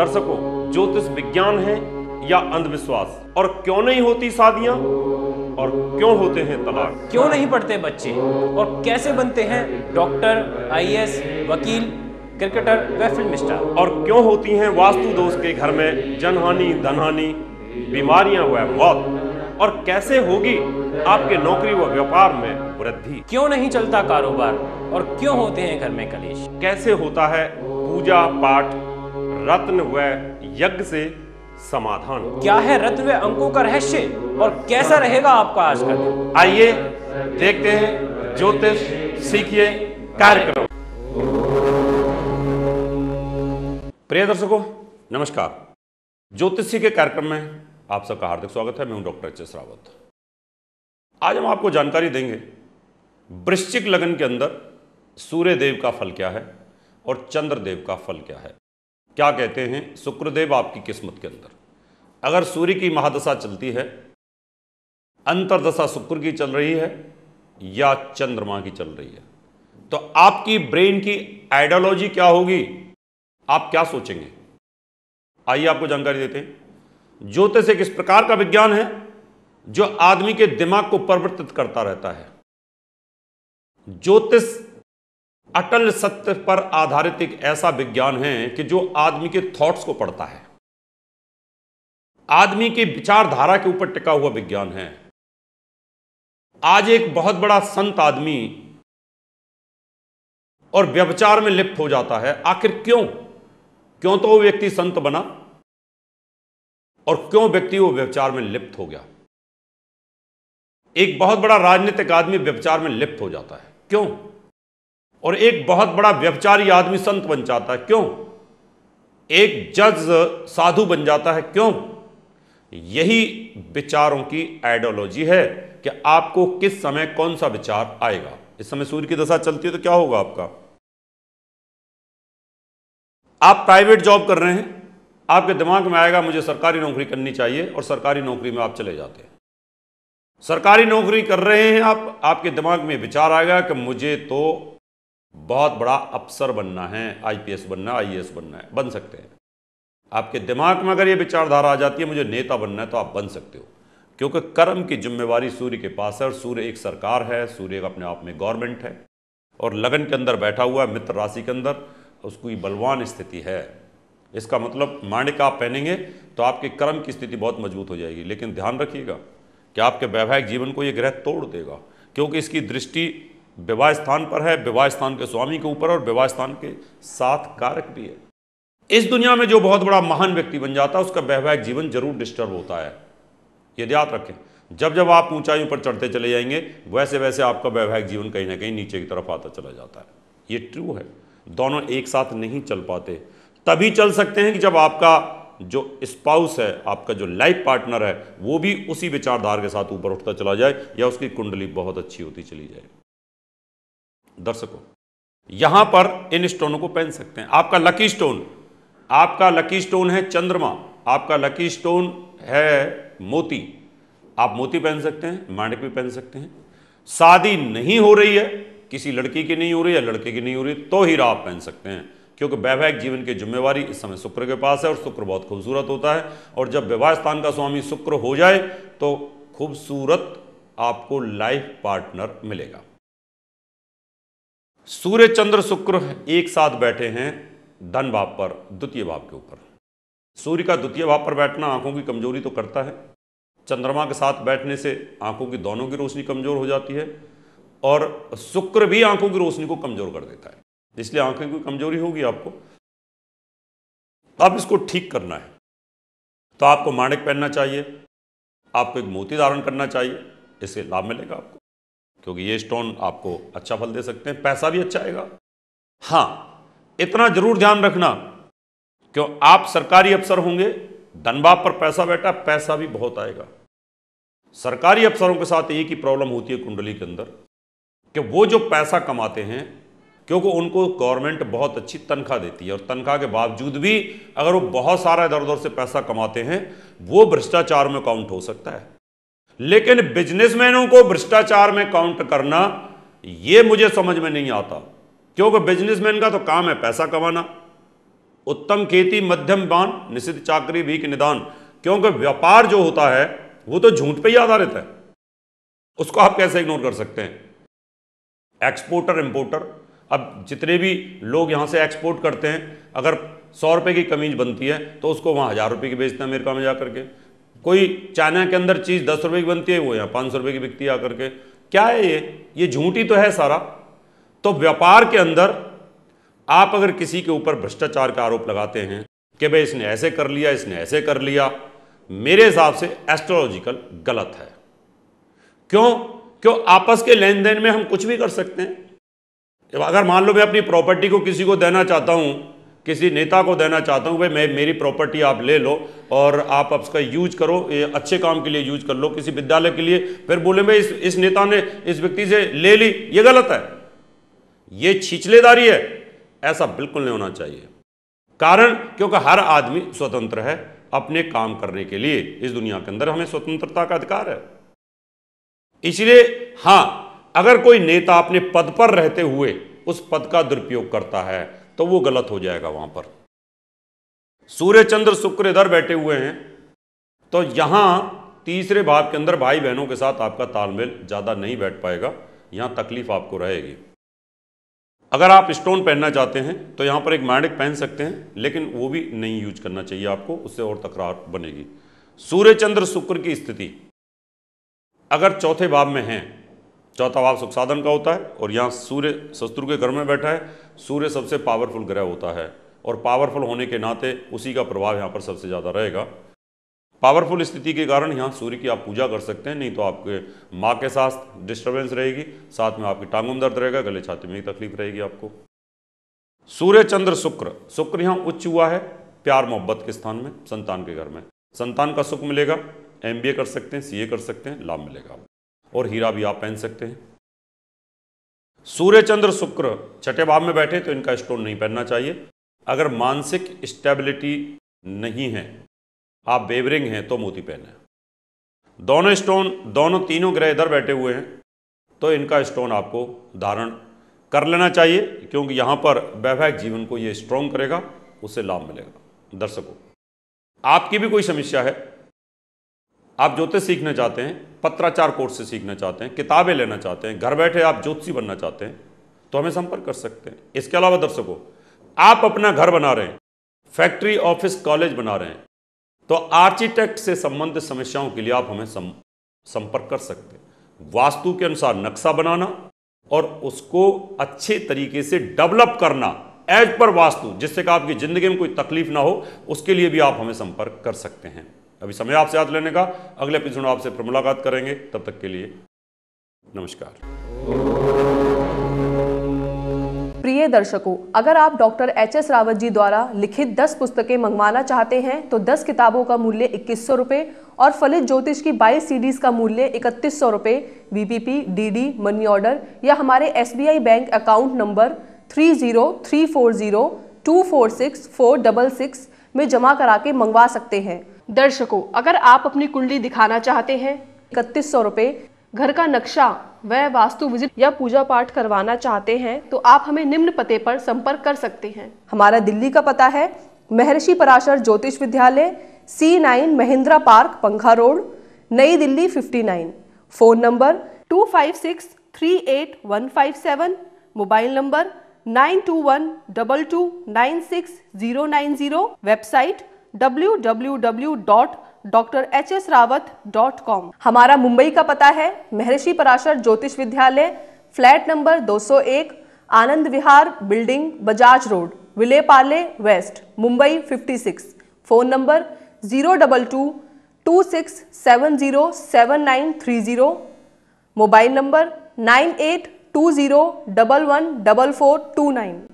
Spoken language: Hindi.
दर्शकों, ज्योतिष विज्ञान है या अंधविश्वास? और क्यों नहीं होती शादियां और क्यों होते हैं तलाक? क्यों नहीं पढ़ते बच्चे और कैसे बनते हैं डॉक्टर, आईएएस, वकील, क्रिकेटर व फिल्म स्टार? और क्यों होती हैं वास्तु दोष के घर में जनहानि, धनहानि, बीमारियां व मौत? और कैसे होगी आपके नौकरी व व्यापार में वृद्धि? क्यों नहीं चलता कारोबार और क्यों होते हैं घर में कलेश? कैसे होता है पूजा पाठ, रत्न व यज्ञ से समाधान? क्या है रत्न व अंकों का रहस्य और कैसा रहेगा आपका आज का दिन? आइए देखते हैं ज्योतिष सीखिए कार्यक्रम। प्रिय दर्शकों, नमस्कार। ज्योतिषी के कार्यक्रम में आप सबका हार्दिक स्वागत है। मैं हूं डॉक्टर एच.एस. रावत। आज हम आपको जानकारी देंगे वृश्चिक लग्न के अंदर सूर्य देव का फल क्या है और चंद्र देव का फल क्या है। क्या कहते हैं शुक्रदेव आपकी किस्मत के अंदर अगर सूर्य की महादशा चलती है, अंतरदशा शुक्र की चल रही है या चंद्रमा की चल रही है, तो आपकी ब्रेन की आइडियोलॉजी क्या होगी, आप क्या सोचेंगे? आइए आपको जानकारी देते हैं। ज्योतिष एक इस प्रकार का विज्ञान है जो आदमी के दिमाग को परिवर्तित करता रहता है। ज्योतिष अटल सत्य पर आधारित एक ऐसा विज्ञान है कि जो आदमी के थॉट्स को पढ़ता है, आदमी की विचारधारा के ऊपर टिका हुआ विज्ञान है। आज एक बहुत बड़ा संत आदमी और व्यभिचार में लिप्त हो जाता है। आखिर क्यों तो वो व्यक्ति संत बना और क्यों व्यक्ति वो व्यभिचार में लिप्त हो गया? एक बहुत बड़ा राजनीतिक आदमी व्यभिचार में लिप्त हो जाता है, क्यों? और एक बहुत बड़ा व्यभिचारी आदमी संत बन जाता है, क्यों? एक जज साधु बन जाता है, क्यों? यही विचारों की आइडियोलॉजी है कि आपको किस समय कौन सा विचार आएगा। इस समय सूर्य की दशा चलती है तो क्या होगा आपका? आप प्राइवेट जॉब कर रहे हैं, आपके दिमाग में आएगा मुझे सरकारी नौकरी करनी चाहिए, और सरकारी नौकरी में आप चले जाते हैं। सरकारी नौकरी कर रहे हैं आप, आपके दिमाग में विचार आएगा कि मुझे तो बहुत बड़ा अफसर बनना है, आईपीएस बनना है, आईएएस बनना है। बन सकते हैं। आपके दिमाग में अगर ये विचारधारा आ जाती है मुझे नेता बनना है, तो आप बन सकते हो, क्योंकि कर्म की जिम्मेवारी सूर्य के पास है और सूर्य एक सरकार है, सूर्य अपने आप में गवर्नमेंट है और लगन के अंदर बैठा हुआ है, मित्र राशि के अंदर, उसकी बलवान स्थिति है। इसका मतलब माणिक आप पहनेंगे तो आपके कर्म की स्थिति बहुत मजबूत हो जाएगी। लेकिन ध्यान रखिएगा कि आपके वैवाहिक जीवन को यह ग्रह तोड़ देगा, क्योंकि इसकी दृष्टि विवाह स्थान पर है, विवाह स्थान के स्वामी के ऊपर, और विवाह स्थान के 7 कारक भी है। इस दुनिया में जो बहुत बड़ा महान व्यक्ति बन जाता है उसका वैवाहिक जीवन जरूर डिस्टर्ब होता है। ये याद रखें। जब जब आप ऊंचाइयों पर चढ़ते चले जाएंगे वैसे वैसे आपका वैवाहिक जीवन कहीं ना कहीं नीचे की तरफ आता चला जाता है। ये ट्रू है। दोनों एक साथ नहीं चल पाते। तभी चल सकते हैं कि जब आपका जो स्पाउस है, आपका जो लाइफ पार्टनर है, वो भी उसी विचारधारा के साथ ऊपर उठता चला जाए या उसकी कुंडली बहुत अच्छी होती चली जाए। दर्शकों, यहां पर इन स्टोनों को पहन सकते हैं। आपका लकी स्टोन है चंद्रमा, आपका लकी स्टोन है मोती। आप मोती पहन सकते हैं, माणिक भी पहन सकते हैं। शादी नहीं हो रही है, किसी लड़की की नहीं हो रही है, लड़के की नहीं हो रही, तो हीरा आप पहन सकते हैं, क्योंकि वैवाहिक जीवन की जिम्मेवारी इस समय शुक्र के पास है और शुक्र बहुत खूबसूरत होता है। और जब विवाह स्थान का स्वामी शुक्र हो जाए तो खूबसूरत आपको लाइफ पार्टनर मिलेगा। सूर्य चंद्र शुक्र एक साथ बैठे हैं धन भाव पर, द्वितीय भाव के ऊपर। सूर्य का द्वितीय भाव पर बैठना आंखों की कमजोरी तो करता है। चंद्रमा के साथ बैठने से आंखों की दोनों की रोशनी कमजोर हो जाती है और शुक्र भी आंखों की रोशनी को कमजोर कर देता है, इसलिए आंखों की कमजोरी होगी आपको। अब इसको ठीक करना है तो आपको माणिक पहनना चाहिए, आपको एक मोती धारण करना चाहिए। इससे लाभ मिलेगा आपको, क्योंकि ये स्टोन आपको अच्छा फल दे सकते हैं, पैसा भी अच्छा आएगा। हाँ, इतना जरूर ध्यान रखना, क्यों आप सरकारी अफसर होंगे, धनभाव पर पैसा बैठा, पैसा भी बहुत आएगा। सरकारी अफसरों के साथ एक ही प्रॉब्लम होती है कुंडली के अंदर कि वो जो पैसा कमाते हैं, क्योंकि उनको गवर्नमेंट बहुत अच्छी तनख्वाह देती है, और तनख्वाह के बावजूद भी अगर वो बहुत सारा इधर उधर से पैसा कमाते हैं, वो भ्रष्टाचार में काउंट हो सकता है। लेकिन बिजनेसमैनों को भ्रष्टाचार में काउंट करना, ये मुझे समझ में नहीं आता, क्योंकि बिजनेसमैन का तो काम है पैसा कमाना। उत्तम खेती मध्यम बान, निषिद्ध चाकरी भीख निदान। क्योंकि व्यापार जो होता है वो तो झूठ पे ही आधारित है, उसको आप कैसे इग्नोर कर सकते हैं। एक्सपोर्टर इंपोर्टर, अब जितने भी लोग यहां से एक्सपोर्ट करते हैं, अगर 100 रुपए की कमीज बनती है तो उसको वहां 1000 रुपए की बेचते हैं अमेरिका में जाकर के। कोई चाइना के अंदर चीज 10 रुपए की बनती है, वो यहाँ 500 रुपए की बिकती है आकर के। क्या है ये झूठ ही तो है सारा। तो व्यापार के अंदर आप अगर किसी के ऊपर भ्रष्टाचार का आरोप लगाते हैं कि भाई इसने ऐसे कर लिया, इसने ऐसे कर लिया, मेरे हिसाब से एस्ट्रोलॉजिकल गलत है। क्यों आपस के लेन देन में हम कुछ भी कर सकते हैं। अगर मान लो मैं अपनी प्रॉपर्टी को किसी को देना चाहता हूं, किसी नेता को देना चाहता हूं, भाई मेरी प्रॉपर्टी आप ले लो और आप उसका यूज करो, ये अच्छे काम के लिए यूज कर लो, किसी विद्यालय के लिए, फिर बोले भाई इस नेता ने इस व्यक्ति से ले ली, ये गलत है, ये छिछलेदारी है। ऐसा बिल्कुल नहीं होना चाहिए। कारण क्योंकि हर आदमी स्वतंत्र है अपने काम करने के लिए। इस दुनिया के अंदर हमें स्वतंत्रता का अधिकार है। इसलिए हां, अगर कोई नेता अपने पद पर रहते हुए उस पद का दुरुपयोग करता है तो वो गलत हो जाएगा। वहां पर सूर्य चंद्र शुक्र इधर बैठे हुए हैं, तो यहां तीसरे भाव के अंदर भाई बहनों के साथ आपका तालमेल ज्यादा नहीं बैठ पाएगा, यहां तकलीफ आपको रहेगी। अगर आप स्टोन पहनना चाहते हैं तो यहां पर एक मैग्नेट पहन सकते हैं, लेकिन वो भी नहीं यूज करना चाहिए आपको, उससे और तकरार बनेगी। सूर्य चंद्र शुक्र की स्थिति अगर चौथे भाव में है, चौथा भाव सुख साधन का होता है, और यहां सूर्य शत्रु के घर में बैठा है। सूर्य सबसे पावरफुल ग्रह होता है और पावरफुल होने के नाते उसी का प्रभाव यहां पर सबसे ज्यादा रहेगा। पावरफुल स्थिति के कारण यहां सूर्य की आप पूजा कर सकते हैं, नहीं तो आपके मां के साथ डिस्टर्बेंस रहेगी, साथ में आपकी टांगों में दर्द रहेगा, गले छाती में तकलीफ रहेगी आपको। सूर्य चंद्र शुक्र यहां उच्च हुआ है प्यार मोहब्बत के स्थान में, संतान के घर में। संतान का सुख मिलेगा, MBA कर सकते हैं, CA कर सकते हैं, लाभ मिलेगा, और हीरा भी आप पहन सकते हैं। सूर्य चंद्र शुक्र छठे भाव में बैठे तो इनका स्टोन नहीं पहनना चाहिए। अगर मानसिक स्टेबिलिटी नहीं है, आप बेवरिंग हैं, तो मोती पहने। दोनों स्टोन, तीनों ग्रह इधर बैठे हुए हैं तो इनका स्टोन आपको धारण कर लेना चाहिए, क्योंकि यहां पर वैवाहिक जीवन को ये स्ट्रॉन्ग करेगा, उससे लाभ मिलेगा। दर्शकों, आपकी भी कोई समस्या है, आप ज्योतिष सीखना चाहते हैं, पत्राचार कोर्स से सीखना चाहते हैं, किताबें लेना चाहते हैं, घर बैठे आप ज्योतिषी बनना चाहते हैं, तो हमें संपर्क कर सकते हैं। इसके अलावा दर्शकों, आप अपना घर बना रहे हैं, फैक्ट्री, ऑफिस, कॉलेज बना रहे हैं, तो आर्किटेक्ट से संबंधित समस्याओं के लिए आप हमें संपर्क कर सकते हैं। वास्तु के अनुसार नक्शा बनाना और उसको अच्छे तरीके से डेवलप करना एज पर वास्तु, जिससे कि आपकी जिंदगी में कोई तकलीफ ना हो, उसके लिए भी आप हमें संपर्क कर सकते हैं। अभी समय आपसे हाथ लेने का, अगले एपिसोड आपसे फिर मुलाकात करेंगे। तब तक के लिए नमस्कार। प्रिय दर्शकों, अगर आप डॉक्टर HS रावत जी द्वारा लिखित 10 पुस्तकें मंगवाना चाहते हैं तो 10 किताबों का मूल्य 2100 रुपये और फलित ज्योतिष की 22 CDs का मूल्य 3100 रुपये VPP, DD, मनी ऑर्डर या हमारे SBI बैंक अकाउंट नंबर 303402464666 में जमा करा के मंगवा सकते हैं। दर्शकों, अगर आप अपनी कुंडली दिखाना चाहते हैं 3100 रुपये, घर का नक्शा व वास्तु विजिट या पूजा पाठ करवाना चाहते हैं तो आप हमें निम्न पते पर संपर्क कर सकते हैं। हमारा दिल्ली का पता है महर्षि पराशर ज्योतिष विद्यालय, C9 महिंद्रा पार्क, पंखा रोड, नई Delhi 59। Phone number 25638157, mobile number 9212296090, website www.drhsrawat.com। हमारा मुंबई का पता है महर्षि Parashar Jyotish Vidyalaya, flat number 201, Anand Vihar building, Bajaj road, Vile Parle west, Mumbai 56। Phone number 02226707930, mobile number 9820114429।